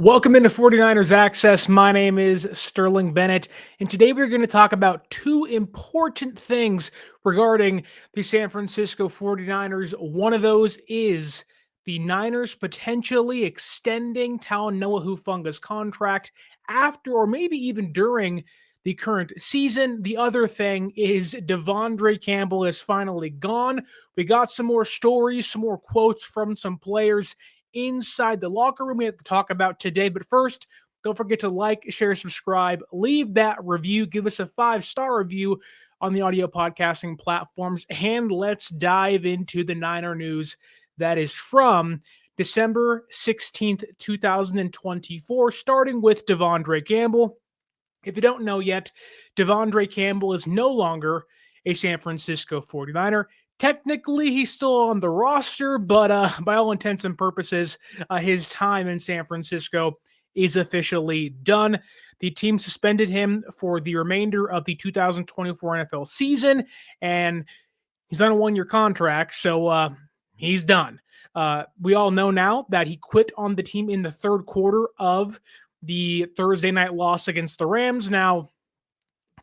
Welcome into 49ers Access. My name is Sterling Bennett, and today we're going to talk about two important things regarding the San Francisco 49ers. One of those is the Niners potentially extending Talanoa Hufanga's contract after or maybe even during the current season. The other thing is De'Vondre Campbell is finally gone. We got some more stories, some more quotes from some players inside the locker room we have to talk about today. But first, don't forget to like, share, subscribe, leave that review, give us a 5-star review on the audio podcasting platforms, and let's dive into the Niner news that is from December 16th, 2024, starting with De'Vondre Campbell. If you don't know yet, De'Vondre Campbell is no longer a San Francisco 49er. Technically, he's still on the roster, but by all intents and purposes, his time in San Francisco is officially done. The team suspended him for the remainder of the 2024 NFL season, and he's on a one-year contract, so he's done. We all know now that he quit on the team in the third quarter of the Thursday night loss against the Rams. Now,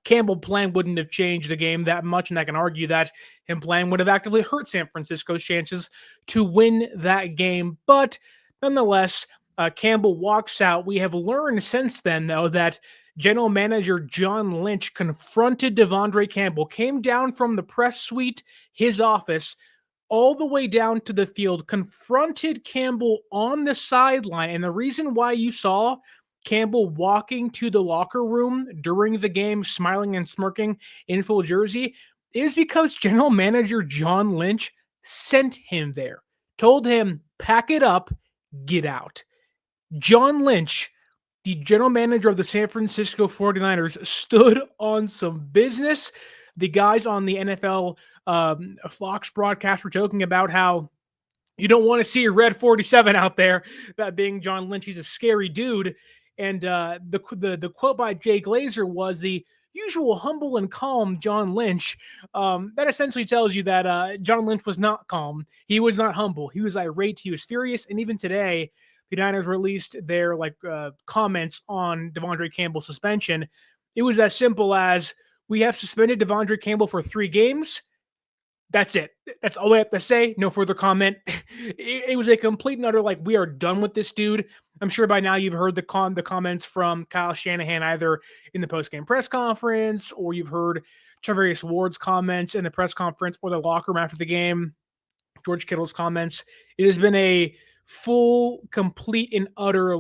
Campbell playing wouldn't have changed the game that much, and I can argue that him playing would have actively hurt San Francisco's chances to win that game. But nonetheless, Campbell walks out. We have learned since then, though, that general manager John Lynch confronted De'Vondre Campbell, came down from the press suite, his office, all the way down to the field, confronted Campbell on the sideline. And the reason why you saw Campbell walking to the locker room during the game, smiling and smirking in full jersey, is because general manager John Lynch sent him there, told him, pack it up, get out. John Lynch, the general manager of the San Francisco 49ers, stood on some business. The guys on the NFL Fox broadcast were joking about how you don't want to see a red 47 out there, that being John Lynch. He's a scary dude. And the quote by Jay Glazer was the usual humble and calm John Lynch. That essentially tells you that John Lynch was not calm. He was not humble. He was irate. He was furious. And even today, the Niners released their comments on De'Vondre Campbell's suspension. It was as simple as, we have suspended De'Vondre Campbell for 3 games. That's it. That's all we have to say. No further comment. It was a complete and utter, we are done with this dude. I'm sure by now you've heard the comments from Kyle Shanahan, either in the post-game press conference, or you've heard Charvarius Ward's comments in the press conference or the locker room after the game, George Kittle's comments. It has been a full, complete, and utter,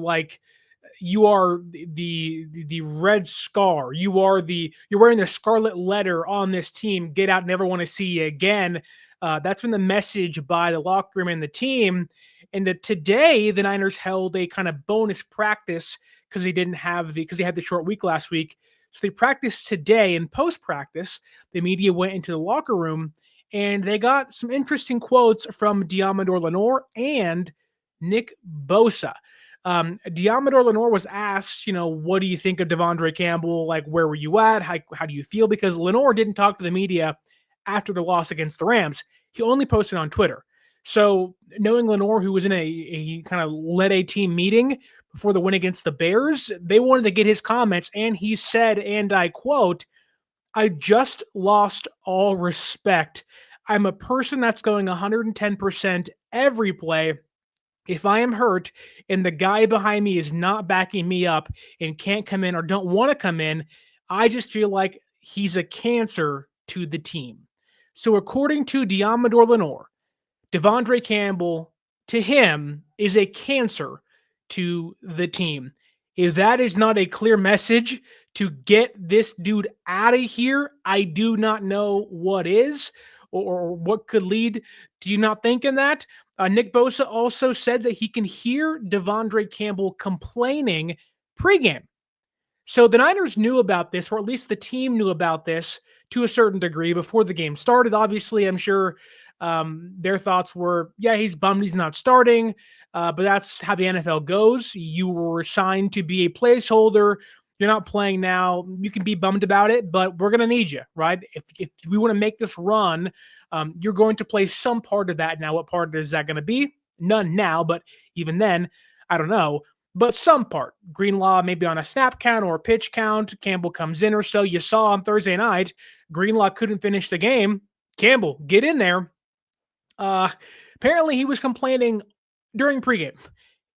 you are the red scar. You're wearing the scarlet letter on this team. Get out, never want to see you again. That's been the message by the locker room and the team. And today, the Niners held a kind of bonus practice because they had the short week last week. So they practiced today, and post-practice, the media went into the locker room and they got some interesting quotes from Deommodore Lenoir and Nick Bosa. Deommodore Lenoir was asked, what do you think of De'Vondre Campbell? Where were you at? How do you feel? Because Lenoir didn't talk to the media after the loss against the Rams. He only posted on Twitter. So knowing Lenoir, who was in a kind of led a team meeting before the win against the Bears, they wanted to get his comments. And he said, and I quote, "I just lost all respect. I'm a person that's going 110% every play. If I am hurt and the guy behind me is not backing me up and can't come in or don't want to come in, I just feel like he's a cancer to the team." So according to Deommodore Lenoir, De'Vondre Campbell, to him, is a cancer to the team. If that is not a clear message to get this dude out of here, I do not know what is, or what could lead to you not thinking that. Nick Bosa also said that he can hear De'Vondre Campbell complaining pregame. So the Niners knew about this, or at least the team knew about this to a certain degree before the game started. Obviously, I'm sure their thoughts were, yeah, he's bummed he's not starting, but that's how the NFL goes. You were assigned to be a placeholder. You're not playing now. You can be bummed about it, but we're going to need you, right? If we want to make this run, you're going to play some part of that. Now, what part is that going to be? None now, but even then, I don't know. but some part. Greenlaw maybe on a snap count or a pitch count. Campbell comes in or so. You saw on Thursday night, Greenlaw couldn't finish the game. Campbell, get in there. Uh, Apparently, he was complaining during pregame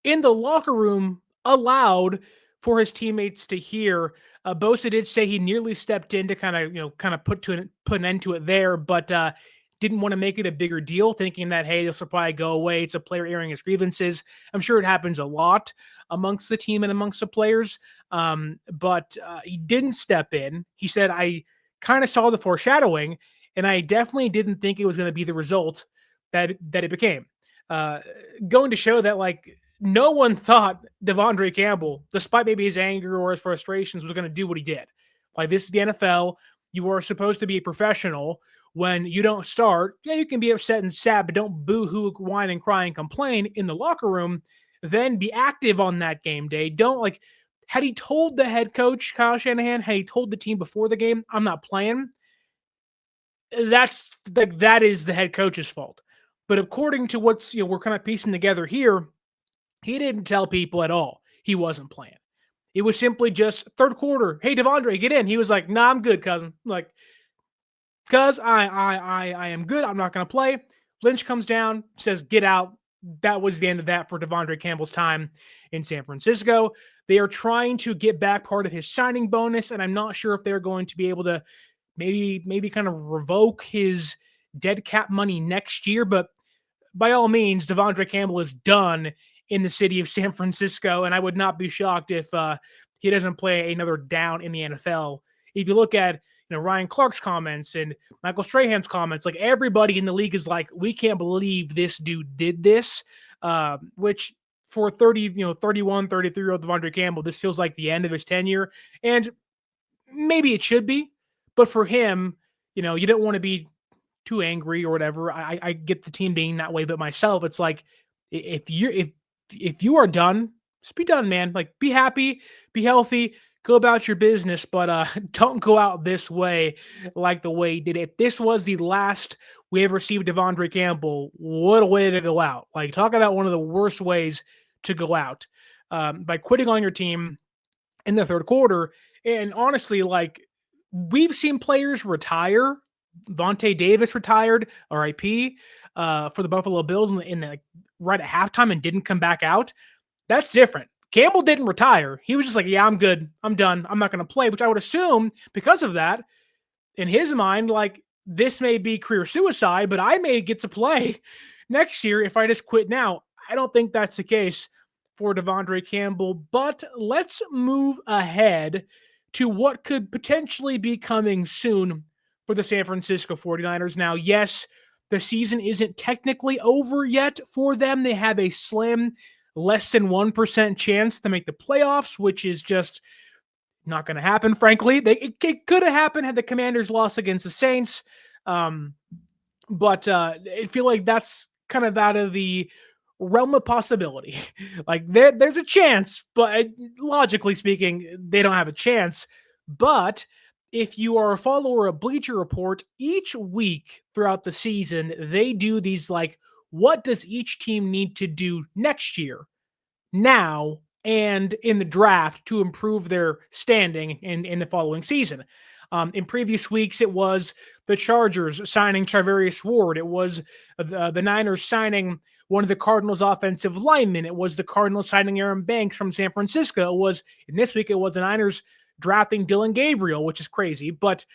in the locker room, aloud for his teammates to hear. Bosa did say he nearly stepped in to kind of put an end to it there, but didn't want to make it a bigger deal, thinking that hey, this will probably go away. It's a player airing his grievances. I'm sure it happens a lot amongst the team and amongst the players, but he didn't step in. He said, "I kind of saw the foreshadowing, and I definitely didn't think it was going to be the result that it became." Going to show that no one thought De'Vondre Campbell, despite maybe his anger or his frustrations, was going to do what he did. Like, this is the NFL. You are supposed to be a professional. When you don't start, yeah, you can be upset and sad, but don't boo-hoo, whine, and cry and complain in the locker room. Then be active on that game day. Don't had he told the head coach, Kyle Shanahan, had he told the team before the game, I'm not playing, that is the head coach's fault. But according to what's we're kind of piecing together here, he didn't tell people at all he wasn't playing. It was simply just third quarter. Hey, De'Vondre, get in. He was like, "Nah, I'm good, cousin." Like, cuz I am good. I'm not going to play. Lynch comes down, says, "Get out." That was the end of that for De'Vondre Campbell's time in San Francisco. They are trying to get back part of his signing bonus, and I'm not sure if they're going to be able to maybe kind of revoke his dead cap money next year, but by all means, De'Vondre Campbell is done in the city of San Francisco, and I would not be shocked if he doesn't play another down in the NFL. If you look at Ryan Clark's comments and Michael Strahan's comments, like, everybody in the league is like, we can't believe this dude did this, which for 31, 33-year-old De'Vondre Campbell, this feels like the end of his tenure, and maybe it should be, but for him, you don't want to be too angry or whatever. I get the team being that way, but myself, it's like, if you are done, just be done, man. Like, be happy, be healthy, go about your business, but don't go out this way like the way he did it. If this was the last we ever received De'Vondre Campbell, what a way to go out. Like, talk about one of the worst ways to go out, by quitting on your team in the third quarter. And honestly, we've seen players retire. Vontae Davis retired, RIP, for the Buffalo Bills right at halftime and didn't come back out. That's different. Campbell didn't retire. He was just like, yeah, I'm good. I'm done. I'm not going to play, which I would assume because of that, in his mind, this may be career suicide, but I may get to play next year if I just quit now. I don't think that's the case for De'Vondre Campbell, but let's move ahead to what could potentially be coming soon for the San Francisco 49ers. Now, yes, the season isn't technically over yet for them. They have a slim, less than 1% chance to make the playoffs, which is just not going to happen, frankly. It could have happened had the Commanders lost against the Saints, but I feel like that's kind of out of the realm of possibility. There's a chance, but logically speaking, they don't have a chance. But if you are a follower of Bleacher Report, each week throughout the season, they do these what does each team need to do next year, now, and in the draft to improve their standing in the following season. In previous weeks, it was the Chargers signing Charvarius Ward. It was the Niners signing one of the Cardinals' offensive linemen. It was the Cardinals signing Aaron Banks from San Francisco. In this week, it was the Niners drafting Dylan Gabriel, which is crazy. But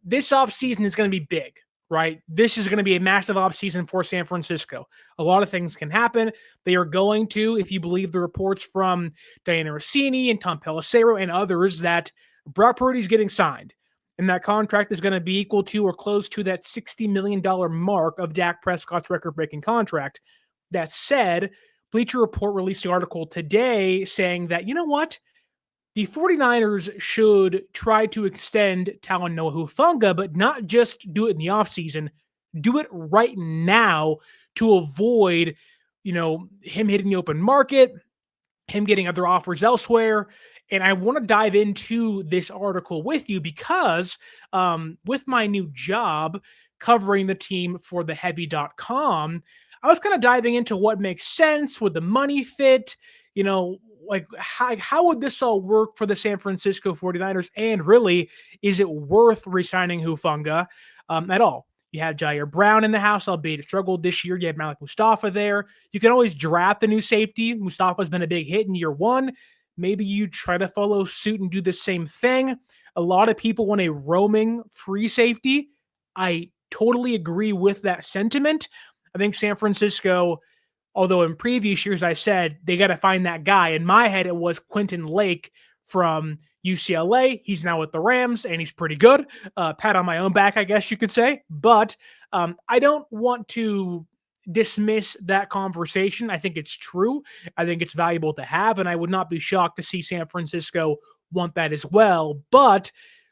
this offseason is going to be big, right? This is going to be a massive offseason for San Francisco. A lot of things can happen. They are going to, if you believe the reports from Diana Rossini and Tom Pelissero and others, that Brock Purdy is getting signed. And that contract is going to be equal to or close to that $60 million mark of Dak Prescott's record-breaking contract. That said, Bleacher Report released an article today saying that, you know what? The 49ers should try to extend Talanoa Hufanga, but not just do it in the offseason. Do it right now to avoid, him hitting the open market, him getting other offers elsewhere. And I want to dive into this article with you because with my new job covering the team for theheavy.com, I was kind of diving into what makes sense. Would the money fit? you know, like how would this all work for the San Francisco 49ers? And really, is it worth resigning Hufanga at all? You had Jair Brown in the house, albeit it struggled this year. You had Malik Mustafa there. You can always draft a new safety. Mustafa's been a big hit in year one. Maybe you try to follow suit and do the same thing. A lot of people want a roaming free safety. I totally agree with that sentiment. I think San Francisco, although in previous years I said they got to find that guy. In my head, it was Quentin Lake from UCLA. He's now with the Rams, and he's pretty good. Pat on my own back, I guess you could say. But I don't want to dismiss that conversation. I think it's true. I think it's valuable to have, and I would not be shocked to see San Francisco want that as well. But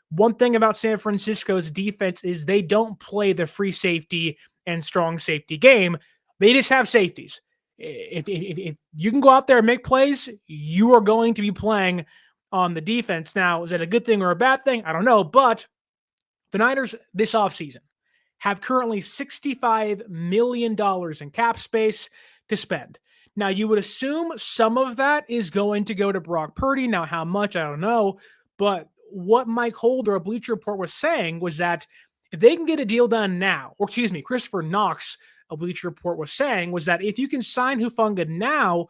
one thing about San Francisco's defense is they don't play the free safety and strong safety game. They just have safeties. If you can go out there and make plays, you are going to be playing on the defense. Now, is that a good thing or a bad thing? I don't know. But the Niners this offseason have currently $65 million in cap space to spend. Now, you would assume some of that is going to go to Brock Purdy. Now, how much, I don't know. But what Mike Holder, a Bleacher Report, was saying was that if they can get a deal done now, or excuse me, Christopher Knox, a Bleacher Report, was saying was that if you can sign Hufanga now,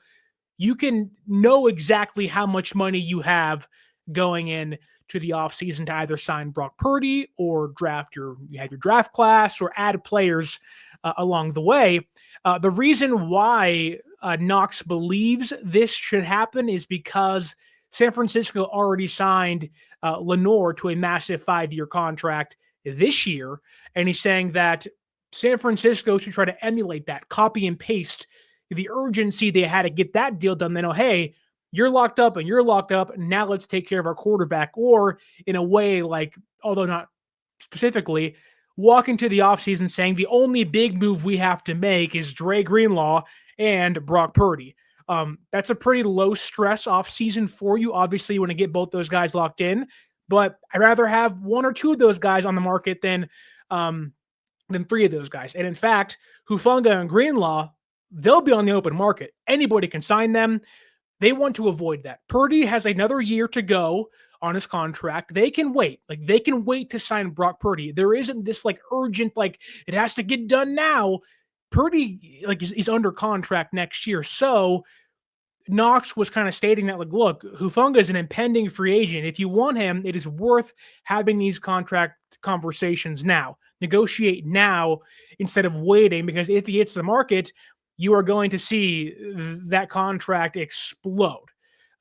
you can know exactly how much money you have going in to the offseason to either sign Brock Purdy or you have your draft class or add players along the way. The reason why Knox believes this should happen is because San Francisco already signed Lenoir to a massive 5-year contract this year. And he's saying that San Francisco should try to emulate that, copy and paste the urgency they had to get that deal done. They know, hey, you're locked up and you're locked up. Now let's take care of our quarterback. Or in a way, like, although not specifically, walk into the offseason saying the only big move we have to make is Dre Greenlaw and Brock Purdy. That's a pretty low stress offseason for you. Obviously, you want to get both those guys locked in, but I'd rather have one or two of those guys on the market than three of those guys. And in fact, Hufanga and Greenlaw, they'll be on the open market. Anybody can sign them. They want to avoid that. Purdy has another year to go on his contract. They can wait. Like, they can wait to sign Brock Purdy. There isn't this like urgent, like it has to get done now. Purdy is under contract next year. So Knox was kind of stating that, like, look, Hufanga is an impending free agent. If you want him, it is worth having these contract conversations now. Negotiate now instead of waiting, because if he hits the market, you are going to see that contract explode.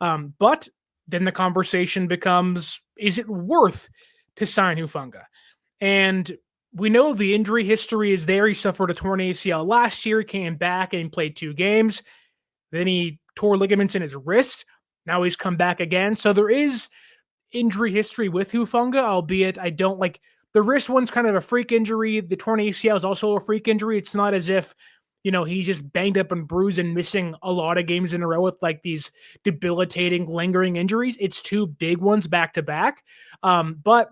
But then the conversation becomes, is it worth to sign Hufanga? And we know the injury history is there. He suffered a torn ACL last year, came back and played 2 games. Then he tore ligaments in his wrist. Now he's come back again. So there is injury history with Hufanga, albeit I don't like the wrist one's kind of a freak injury. The torn ACL is also a freak injury. It's not as if, he's just banged up and bruised and missing a lot of games in a row with like these debilitating, lingering injuries. It's 2 big ones back to back. But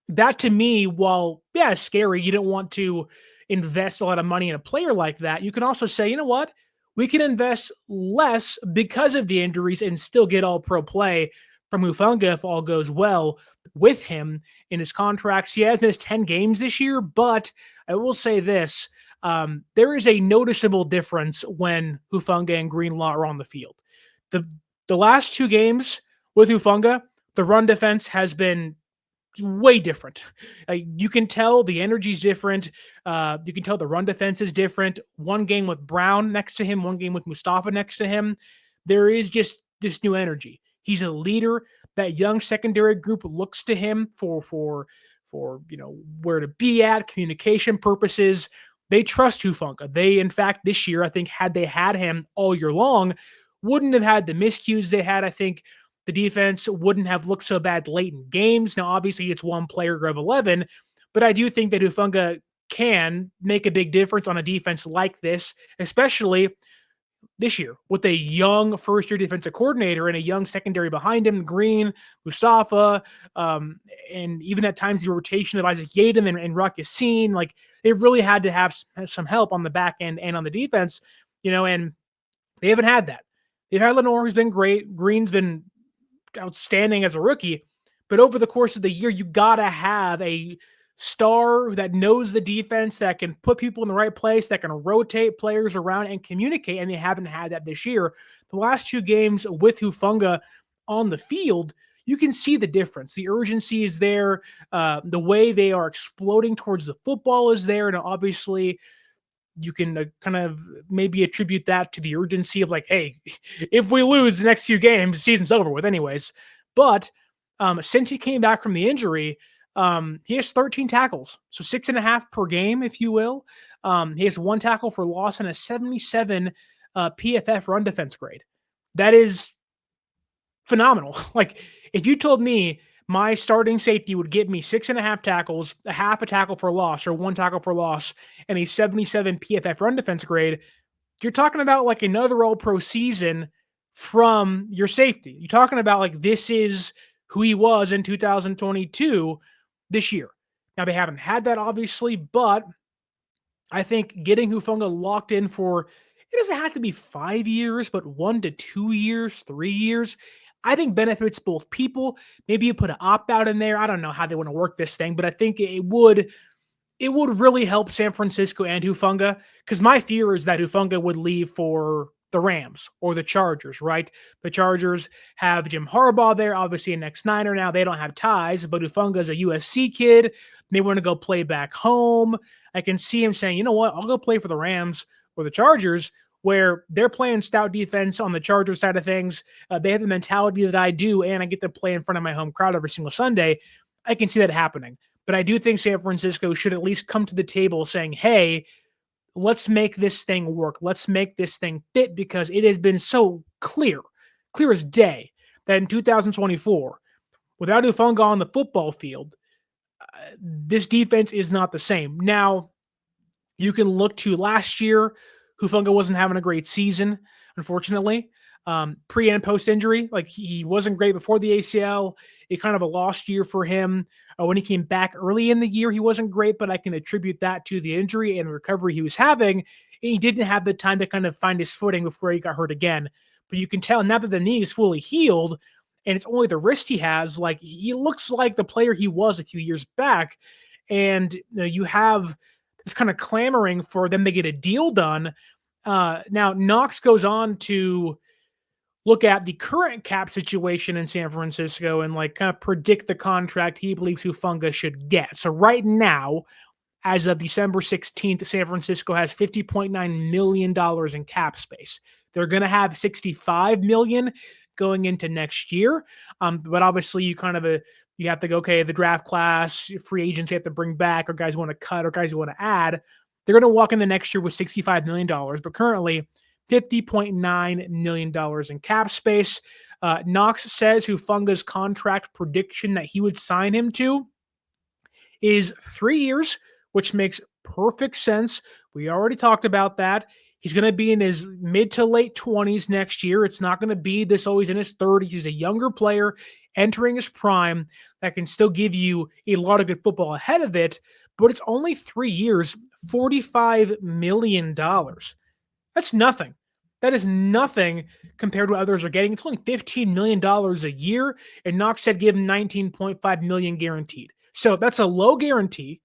that to me, while, yeah, scary, you don't want to invest a lot of money in a player like that. You can also say, you know what? We can invest less because of the injuries and still get all pro play from Hufanga if all goes well with him in his contracts. He has missed 10 games this year, but I will say this. There is a noticeable difference when Hufanga and Greenlaw are on the field. The last 2 games with Hufanga, the run defense has been way different. You can tell the energy's different. You can tell the run defense is different. One game with Brown next to him, one game with Mustafa next to him. There is just this new energy. He's a leader. That young secondary group looks to him for where to be at, communication purposes. They trust Hufanga. They, in fact, this year, I think, had they had him all year long, wouldn't have had the miscues they had. I think the defense wouldn't have looked so bad late in games. Now, obviously, it's one player of 11, but I do think that Hufanga can make a big difference on a defense like this, especially this year with a young first-year defensive coordinator and a young secondary behind him, Green, Mustafa, and even at times the rotation of Isaac Yadam and Rock Yassin. Like, they really had to have some help on the back end and on the defense, and they haven't had that. They've had Lenoir, who's been great. Green's been outstanding as a rookie. But over the course of the year, you got to have a star that knows the defense, that can put people in the right place, that can rotate players around and communicate. And they haven't had that this year. The last two games with Hufanga on the field, you can see the difference. The urgency is there. The way they are exploding towards the football is there. And obviously, you can kind of maybe attribute that to the urgency of like, hey, if we lose the next few games, the season's over with anyways. But since he came back from the injury, he has 13 tackles, so 6.5 per game, if you will. He has 1 tackle for loss and a 77 PFF run defense grade. That is phenomenal. Like, if you told me my starting safety would give me 6.5 tackles, a half a tackle for loss, or 1 tackle for loss, and a 77 PFF run defense grade, you're talking about like another All-Pro season from your safety. You're talking about like this is who he was in 2022 this year. Now, they haven't had that, obviously, but I think getting Hufanga locked in for, it doesn't have to be 5 years, but 1 to 2 years, 3 years, I think benefits both people. Maybe you put an opt-out in there. I don't know how they want to work this thing, but I think it would really help San Francisco and Hufanga, because my fear is that Hufanga would leave for the Rams or the Chargers, right? The Chargers have Jim Harbaugh there, obviously an ex-Niner now. They don't have ties, but Hufanga is a USC kid. May want to go play back home. I can see him saying, you know what, I'll go play for the Rams or the Chargers, where they're playing stout defense on the Chargers side of things. They have the mentality that I do, and I get to play in front of my home crowd every single Sunday. I can see that happening. But I do think San Francisco should at least come to the table saying, hey, let's make this thing work. Let's make this thing fit, because it has been so clear as day, that in 2024, without Hufanga on the football field, this defense is not the same. Now, you can look to last year. Hufanga wasn't having a great season, unfortunately. Pre and post injury, like he wasn't great before the ACL. It kind of a lost year for him. When he came back early in the year, he wasn't great, but I can attribute that to the injury and the recovery he was having. And he didn't have the time to kind of find his footing before he got hurt again. But you can tell now that the knee is fully healed and it's only the wrist he has, like he looks like the player he was a few years back. And you have this kind of clamoring for them to get a deal done. Now, Knox goes on to look at the current cap situation in San Francisco and like kind of predict the contract he believes Hufanga should get. So right now, as of December 16th, San Francisco has $50.9 million in cap space. They're going to have $65 million going into next year. But obviously you kind of you have to go, okay, the draft class, free agents you have to bring back, or guys want to cut, or guys you want to add. They're going to walk in the next year with $65 million, but currently $50.9 million in cap space. Knox says Hufanga's contract prediction that he would sign him to is 3 years, which makes perfect sense. We already talked about that. He's going to be in his mid to late 20s next year. It's not going to be this always in his 30s. He's a younger player entering his prime that can still give you a lot of good football ahead of it, but it's only 3 years, $45 million. That's nothing. That is nothing compared to what others are getting. It's only $15 million a year, and Knox said give him $19.5 million guaranteed. So that's a low guarantee,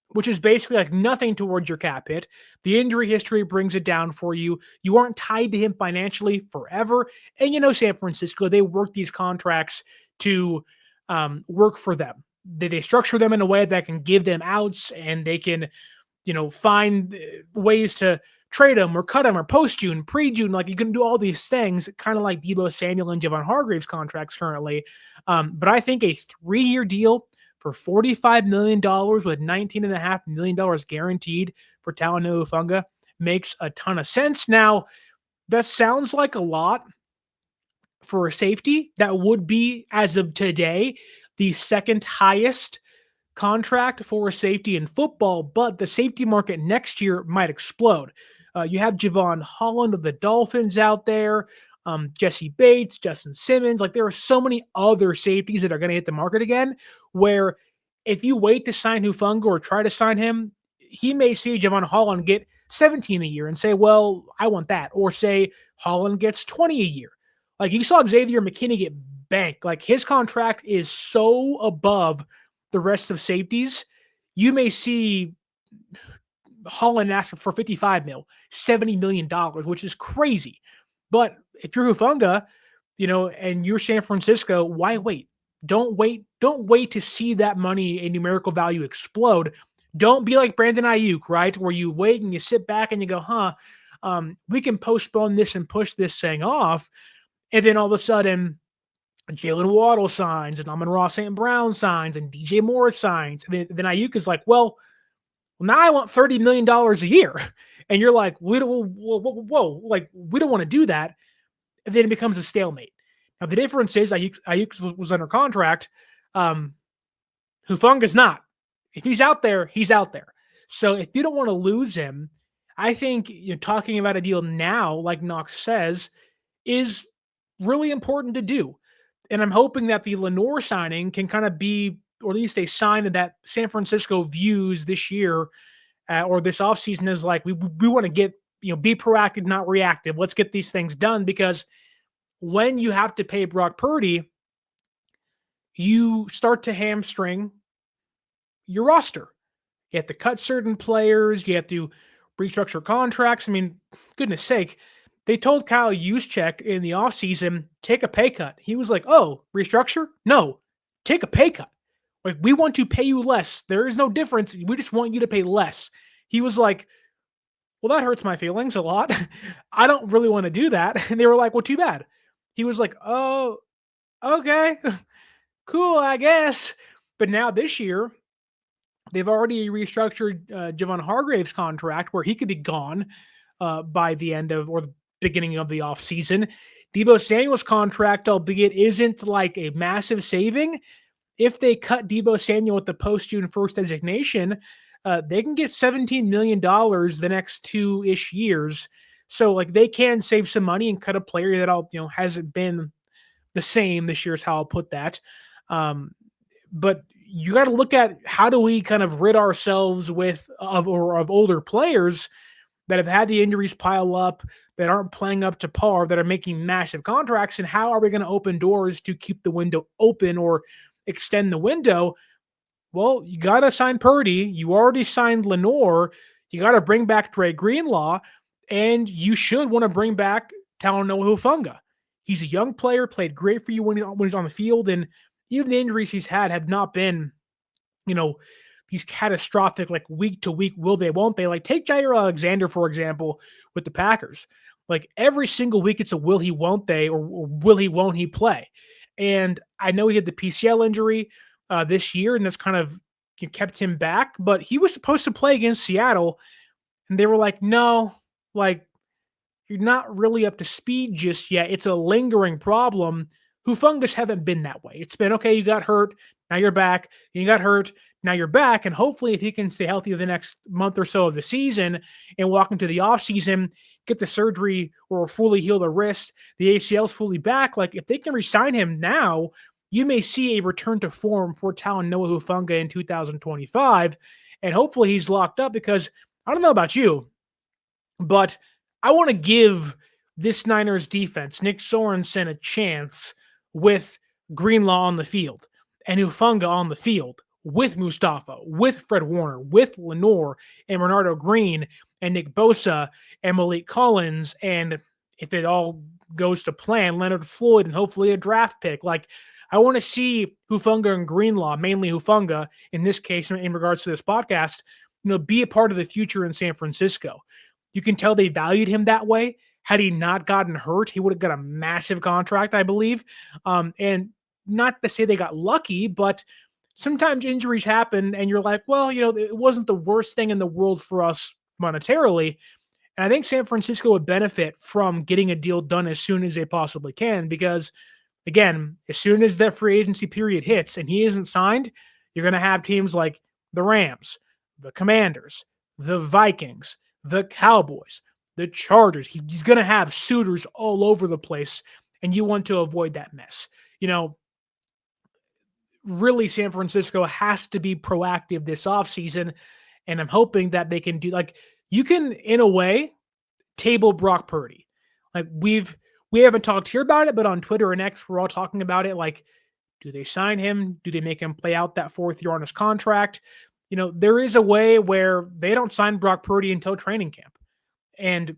which is basically like nothing towards your cap hit. The injury history brings it down for you. You aren't tied to him financially forever. And you know San Francisco, they work these contracts to work for them. They structure them in a way that can give them outs, and they can, find ways to trade them or cut them or post-June, pre-June. Like you can do all these things, kind of like Deebo Samuel and Javon contracts currently. But I think a 3-year deal for $45 million with $19.5 million guaranteed for Talanoa Hufanga makes a ton of sense. Now, that sounds like a lot for a safety. That would be, as of today, the second highest contract for a safety in football, but the safety market next year might explode. You have Javon Holland of the Dolphins out there, Jesse Bates, Justin Simmons. Like there are so many other safeties that are going to hit the market again, where if you wait to sign Hufanga or try to sign him, he may see Javon Holland get 17 a year and say, well, I want that. Or say Holland gets 20 a year Like you saw Xavier McKinney get banked. Like his contract is so above the rest of safeties. You may see Holland ask for 55 mil, $70 million, which is crazy. But if you're Hufanga, and you're San Francisco, why wait? Don't wait. Don't wait to see that money and numerical value explode. Don't be like Brandon Ayuk, right? Where you wait and you sit back and you go, we can postpone this and push this thing off. And then all of a sudden, Jalen Waddle signs and Amon-Ra St. Brown signs and DJ Moore signs. And then Ayuk is like, well, now I want $30 million a year. And you're like, whoa, like, we don't want to do that. And then it becomes a stalemate. Now, the difference is Ayuk was under contract. Hufanga's not. If he's out there, he's out there. So if you don't want to lose him, I think talking about a deal now, like Knox says, is really important to do. And I'm hoping that the Lenoir signing can kind of be, or at least a sign that San Francisco views this year or this offseason as like, we want to get, be proactive, not reactive. Let's get these things done, because when you have to pay Brock Purdy, you start to hamstring your roster. You have to cut certain players. You have to restructure contracts. I mean, goodness sake, they told Kyle Juszczyk in the offseason, take a pay cut. He was like, oh, restructure? No, take a pay cut. Like, we want to pay you less. There is no difference. We just want you to pay less. He was like, well, that hurts my feelings a lot. I don't really want to do that. And they were like, well, too bad. He was like, oh, okay, cool, I guess. But now this year, they've already restructured JavonHargrave's contract, where he could be gone by the end of, or the beginning of the offseason. Deebo Samuel's contract, albeit isn't like a massive saving, if they cut Deebo Samuel with the post-June 1st designation, they can get $17 million the next 2-ish years. So like they can save some money and cut a player that hasn't been the same this year, is how I'll put that. But you got to look at how do we kind of rid ourselves of older players that have had the injuries pile up, that aren't playing up to par, that are making massive contracts, and how are we going to open doors to keep the window open or extend the window? Well, you got to sign Purdy. You already signed Lenoir. You got to bring back Dre Greenlaw, and you should want to bring back Talanoa Hufanga. He's a young player, played great for you when he's on the field, and even the injuries he's had have not been, these catastrophic, like week to week, will they, won't they? Like take Jair Alexander, for example, with the Packers. Like every single week it's a will he, won't they, or will he, won't he play? And I know he had the PCL injury this year, and that's kind of kept him back, but he was supposed to play against Seattle, and they were like, no, like you're not really up to speed just yet. It's a lingering problem. Hufangas haven't been that way. It's been, okay, you got hurt, now you're back. You got hurt, now you're back. And hopefully if he can stay healthy the next month or so of the season and walk into the offseason, get the surgery or fully heal the wrist, the ACL's fully back, like if they can re-sign him now, you may see a return to form for Talanoa Hufanga in 2025. And hopefully he's locked up, because I don't know about you, but I want to give this Niners defense, Nick Sorensen, a chance with Greenlaw on the field and Hufanga on the field, with Mustafa, with Fred Warner, with Lenoir and Bernardo Green and Nick Bosa and Malik Collins, and if it all goes to plan, Leonard Floyd, and hopefully a draft pick. Like, I want to see Hufanga and Greenlaw, mainly Hufanga in this case, in regards to this podcast, be a part of the future in San Francisco. You can tell they valued him that way. Had he not gotten hurt, he would have got a massive contract, I believe. And not to say they got lucky, but sometimes injuries happen and you're like, well, it wasn't the worst thing in the world for us monetarily. And I think San Francisco would benefit from getting a deal done as soon as they possibly can, because, again, as soon as that free agency period hits and he isn't signed, you're going to have teams like the Rams, the Commanders, the Vikings, the Cowboys, the Chargers. He's going to have suitors all over the place, and you want to avoid that mess. Really, San Francisco has to be proactive this offseason, and I'm hoping that they can do, like, you can, in a way, table Brock Purdy. Like, we've We haven't talked here about it, but on Twitter and X, we're all talking about it. Like, do they sign him? Do they make him play out that 4th year on his contract? There is a way where they don't sign Brock Purdy until training camp. And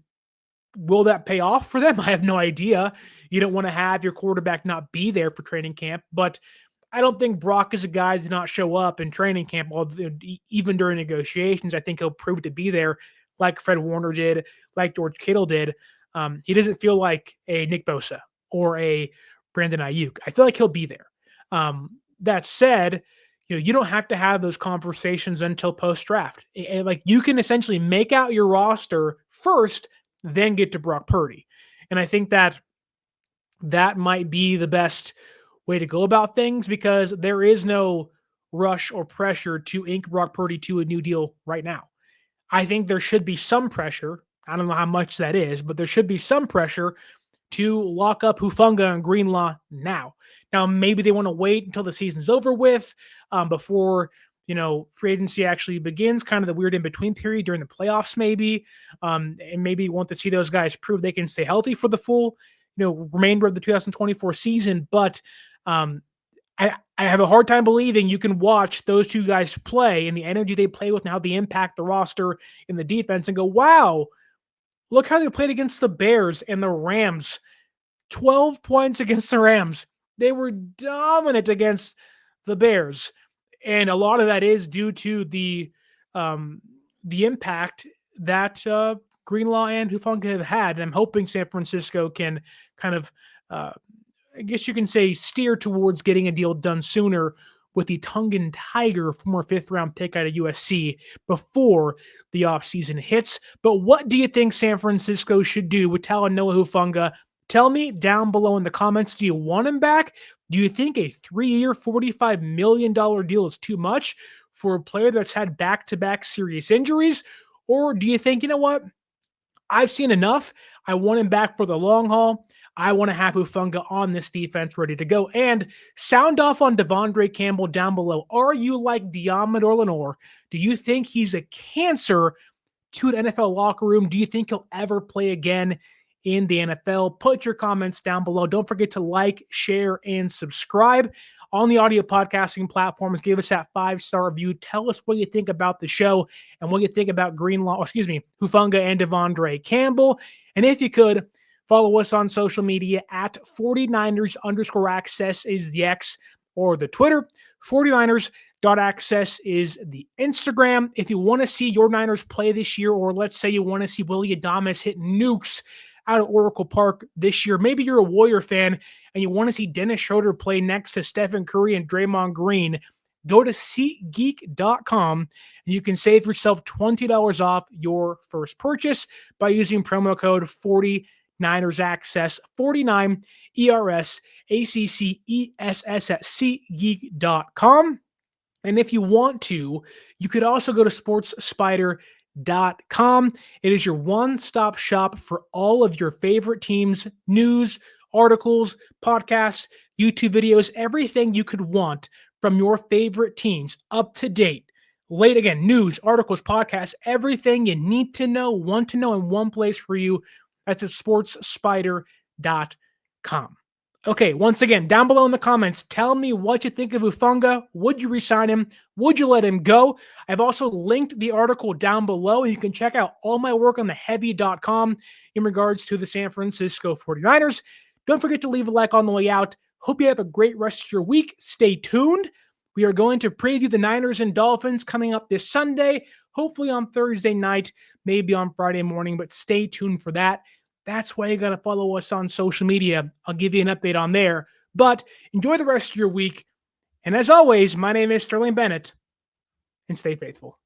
will that pay off for them? I have no idea. You don't want to have your quarterback not be there for training camp, but I don't think Brock is a guy to not show up in training camp, even during negotiations. I think he'll prove to be there like Fred Warner did, like George Kittle did. He doesn't feel like a Nick Bosa or a Brandon Ayuk. I feel like he'll be there. That said, you don't have to have those conversations until post-draft. Like, you can essentially make out your roster first, then get to Brock Purdy. And I think that might be the best way to go about things, because there is no rush or pressure to ink Brock Purdy to a new deal right now. I think there should be some pressure. I don't know how much that is, but there should be some pressure to lock up Hufanga and Greenlaw now. Now, maybe they want to wait until the season's over with, before free agency actually begins, kind of the weird in-between period during the playoffs maybe, and maybe want to see those guys prove they can stay healthy for the full remainder of the 2024 season. But I have a hard time believing you can watch those two guys play and the energy they play with and how they impact the roster in the defense and go, wow, look how they played against the Bears and the Rams. 12 points against the Rams. They were dominant against the Bears. And a lot of that is due to the impact that Greenlaw and Hufanga have had. And I'm hoping San Francisco can kind of, I guess you can say, steer towards getting a deal done sooner with the Tongan Tiger, former 5th-round pick out of USC, before the offseason hits. But what do you think San Francisco should do with Talanoa Hufanga? Tell me down below in the comments. Do you want him back? Do you think a 3-year, $45 million deal is too much for a player that's had back-to-back serious injuries? Or do you think, you know what? I've seen enough. I want him back for the long haul. I want to have Hufanga on this defense ready to go. And sound off on De'Vondre Campbell down below. Are you like Deommodore Lenoir? Do you think he's a cancer to an NFL locker room? Do you think he'll ever play again in the NFL? Put your comments down below. Don't forget to like, share, and subscribe on the audio podcasting platforms. Give us that 5-star review. Tell us what you think about the show and what you think about Hufanga and De'Vondre Campbell. And if you could, follow us on social media at 49ers_access is the X or the Twitter. 49ers.access is the Instagram. If you want to see your Niners play this year, or let's say you want to see Willie Adames hit nukes out of Oracle Park this year, maybe you're a Warrior fan and you want to see Dennis Schroeder play next to Stephen Curry and Draymond Green, go to SeatGeek.com and you can save yourself $20 off your first purchase by using promo code 49ers Access, 49 ERS ACCESS at SeatGeek.com. And if you want to, you could also go to SportsSpyder.com. It is your one-stop shop for all of your favorite teams, news, articles, podcasts, YouTube videos, everything you could want from your favorite teams, up to date. Late again, news, articles, podcasts, everything you need to know, want to know in one place for you. That's at SportsSpyder.com. Okay, once again, down below in the comments, tell me what you think of Hufanga. Would you re-sign him? Would you let him go? I've also linked the article down below, and you can check out all my work on theheavy.com in regards to the San Francisco 49ers. Don't forget to leave a like on the way out. Hope you have a great rest of your week. Stay tuned. We are going to preview the Niners and Dolphins coming up this Sunday, hopefully on Thursday night, maybe on Friday morning, but stay tuned for that. That's why you got to follow us on social media. I'll give you an update on there. But enjoy the rest of your week. And as always, my name is Sterling Bennett, and stay faithful.